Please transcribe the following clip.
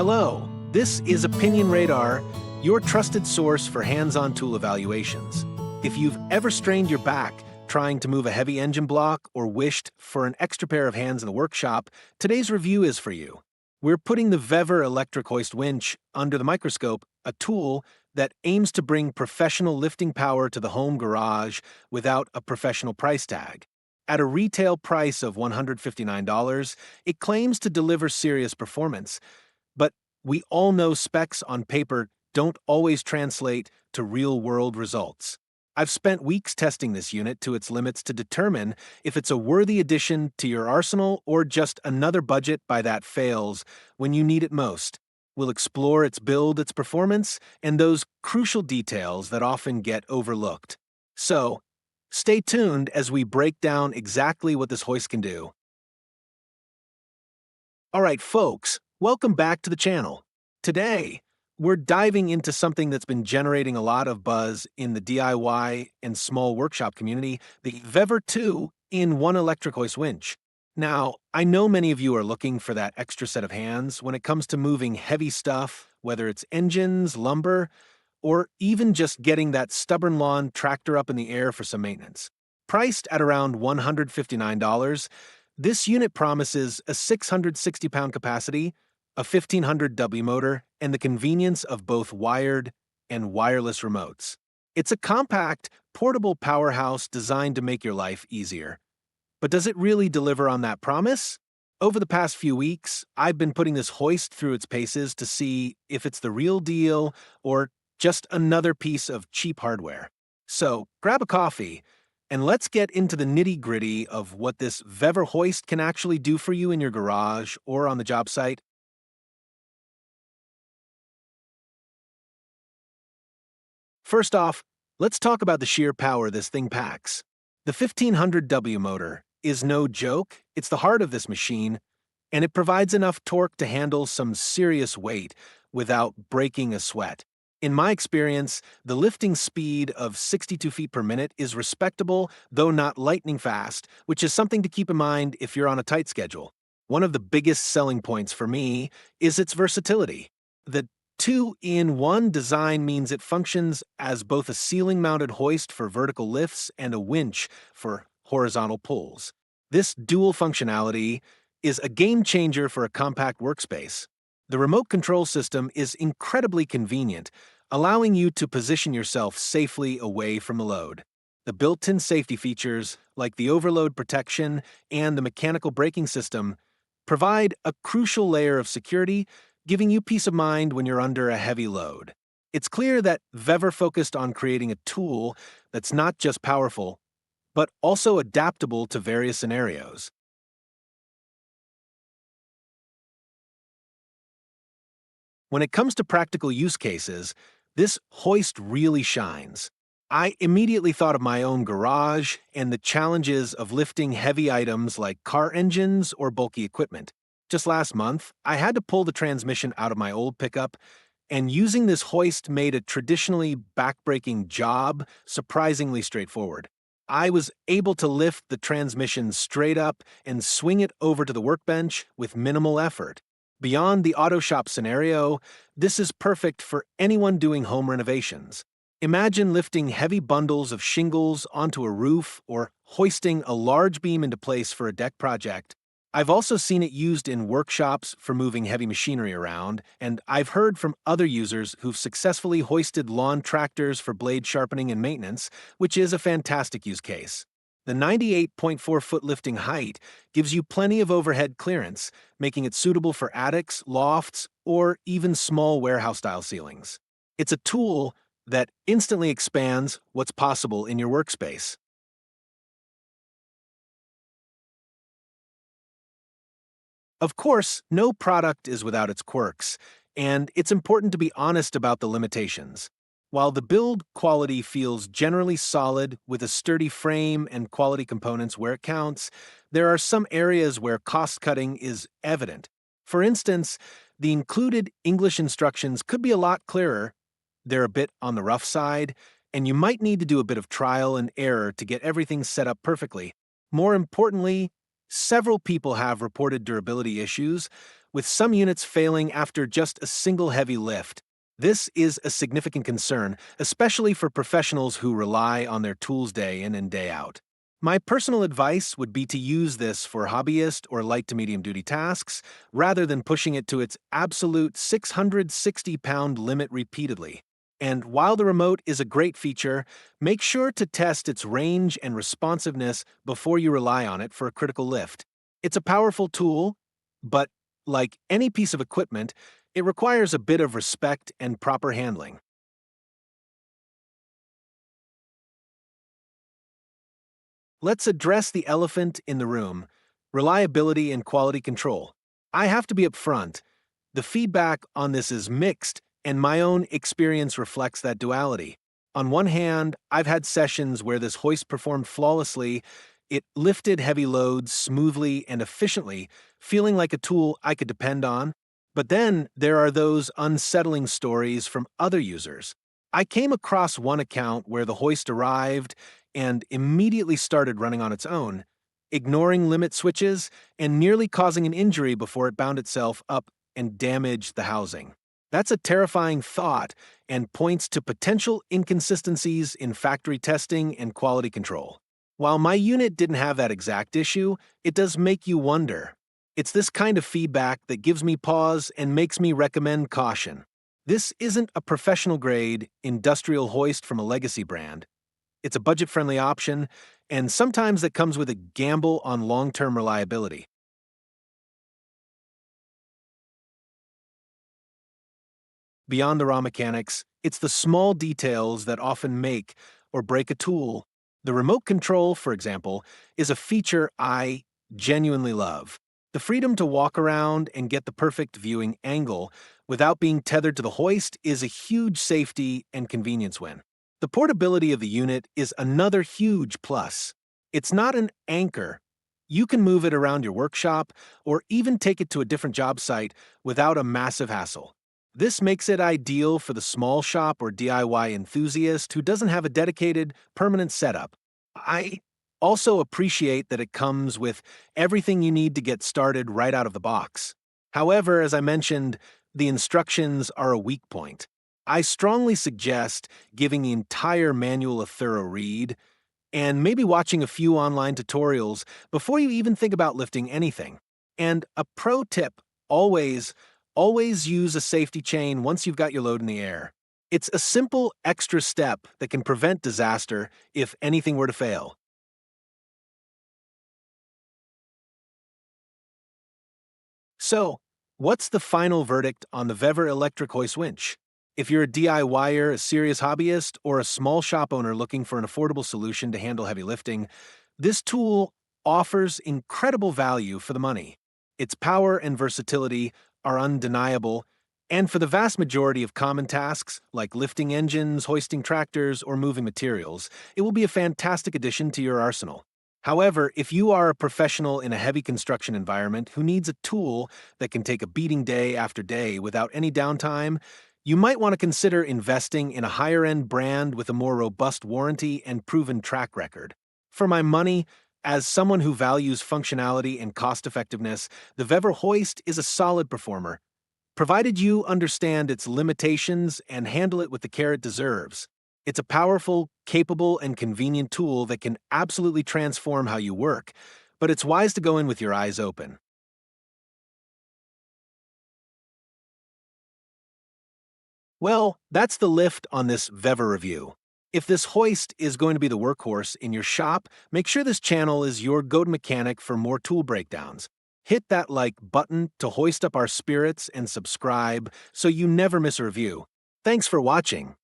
Hello, this is Opinion Radar, your trusted source for hands-on tool evaluations. If you've ever strained your back trying to move a heavy engine block or wished for an extra pair of hands in the workshop, today's review is for you. We're putting the VEVOR Electric Hoist Winch under the microscope, a tool that aims to bring professional lifting power to the home garage without a professional price tag. At a retail price of $159, it claims to deliver serious performance. But we all know specs on paper don't always translate to real-world results. I've spent weeks testing this unit to its limits to determine if it's a worthy addition to your arsenal or just another budget buy that fails when you need it most. We'll explore its build, its performance, and those crucial details that often get overlooked. So, stay tuned as we break down exactly what this hoist can do. All right, folks, welcome back to the channel. Today, we're diving into something that's been generating a lot of buzz in the DIY and small workshop community, the VEVOR 2-in-1 electric hoist winch. Now, I know many of you are looking for that extra set of hands when it comes to moving heavy stuff, whether it's engines, lumber, or even just getting that stubborn lawn tractor up in the air for some maintenance. Priced at around $159, this unit promises a 660-pound capacity, a 1500 W motor, and the convenience of both wired and wireless remotes. It's a compact, portable powerhouse designed to make your life easier. But does it really deliver on that promise? Over the past few weeks, I've been putting this hoist through its paces to see if it's the real deal or just another piece of cheap hardware. So, grab a coffee, and let's get into the nitty-gritty of what this VEVOR hoist can actually do for you in your garage or on the job site. First off, let's talk about the sheer power this thing packs. The 1500 W motor is no joke, it's the heart of this machine, and it provides enough torque to handle some serious weight without breaking a sweat. In my experience, the lifting speed of 62 feet per minute is respectable, though not lightning fast, which is something to keep in mind if you're on a tight schedule. One of the biggest selling points for me is its versatility. The 2-in-1 design means it functions as both a ceiling-mounted hoist for vertical lifts and a winch for horizontal pulls. This dual functionality is a game-changer for a compact workspace. The remote control system is incredibly convenient, allowing you to position yourself safely away from the load. The built-in safety features, like the overload protection and the mechanical braking system, provide a crucial layer of security, giving you peace of mind when you're under a heavy load. It's clear that VEVOR focused on creating a tool that's not just powerful, but also adaptable to various scenarios. When it comes to practical use cases, this hoist really shines. I immediately thought of my own garage and the challenges of lifting heavy items like car engines or bulky equipment. Just last month, I had to pull the transmission out of my old pickup, and using this hoist made a traditionally backbreaking job surprisingly straightforward. I was able to lift the transmission straight up and swing it over to the workbench with minimal effort. Beyond the auto shop scenario, this is perfect for anyone doing home renovations. Imagine lifting heavy bundles of shingles onto a roof or hoisting a large beam into place for a deck project. I've also seen it used in workshops for moving heavy machinery around, and I've heard from other users who've successfully hoisted lawn tractors for blade sharpening and maintenance, which is a fantastic use case. The 98.4-foot lifting height gives you plenty of overhead clearance, making it suitable for attics, lofts, or even small warehouse-style ceilings. It's a tool that instantly expands what's possible in your workspace. Of course, no product is without its quirks, and it's important to be honest about the limitations. While the build quality feels generally solid with a sturdy frame and quality components where it counts, there are some areas where cost-cutting is evident. For instance, the included English instructions could be a lot clearer. They're a bit on the rough side, and you might need to do a bit of trial and error to get everything set up perfectly. More importantly, several people have reported durability issues, with some units failing after just a single heavy lift. This is a significant concern, especially for professionals who rely on their tools day in and day out. My personal advice would be to use this for hobbyist or light to medium duty tasks rather than pushing it to its absolute 660-pound limit repeatedly. And while the remote is a great feature, make sure to test its range and responsiveness before you rely on it for a critical lift. It's a powerful tool, but like any piece of equipment, it requires a bit of respect and proper handling. Let's address the elephant in the room: reliability and quality control. I have to be upfront. The feedback on this is mixed, and my own experience reflects that duality. On one hand, I've had sessions where this hoist performed flawlessly. It lifted heavy loads smoothly and efficiently, feeling like a tool I could depend on. But then there are those unsettling stories from other users. I came across one account where the hoist arrived and immediately started running on its own, ignoring limit switches and nearly causing an injury before it bound itself up and damaged the housing. That's a terrifying thought and points to potential inconsistencies in factory testing and quality control. While my unit didn't have that exact issue, it does make you wonder. It's this kind of feedback that gives me pause and makes me recommend caution. This isn't a professional grade industrial hoist from a legacy brand. It's a budget-friendly option, and sometimes it comes with a gamble on long-term reliability. Beyond the raw mechanics, it's the small details that often make or break a tool. The remote control, for example, is a feature I genuinely love. The freedom to walk around and get the perfect viewing angle without being tethered to the hoist is a huge safety and convenience win. The portability of the unit is another huge plus. It's not an anchor. You can move it around your workshop or even take it to a different job site without a massive hassle. This makes it ideal for the small shop or DIY enthusiast who doesn't have a dedicated, permanent setup. I also appreciate that it comes with everything you need to get started right out of the box. However, as I mentioned, the instructions are a weak point. I strongly suggest giving the entire manual a thorough read and maybe watching a few online tutorials before you even think about lifting anything. And a pro tip: always use a safety chain once you've got your load in the air. It's a simple extra step that can prevent disaster if anything were to fail. So, what's the final verdict on the VEVOR Electric Hoist Winch? If you're a DIYer, a serious hobbyist, or a small shop owner looking for an affordable solution to handle heavy lifting, this tool offers incredible value for the money. Its power and versatility are undeniable, and for the vast majority of common tasks, like lifting engines, hoisting tractors, or moving materials, it will be a fantastic addition to your arsenal. However, if you are a professional in a heavy construction environment who needs a tool that can take a beating day after day without any downtime, you might want to consider investing in a higher-end brand with a more robust warranty and proven track record. For my money, as someone who values functionality and cost-effectiveness, the VEVOR hoist is a solid performer, provided you understand its limitations and handle it with the care it deserves. It's a powerful, capable, and convenient tool that can absolutely transform how you work, but it's wise to go in with your eyes open. Well, that's the lift on this VEVOR review. If this hoist is going to be the workhorse in your shop, make sure this channel is your go-to mechanic for more tool breakdowns. Hit that like button to hoist up our spirits and subscribe so you never miss a review. Thanks for watching.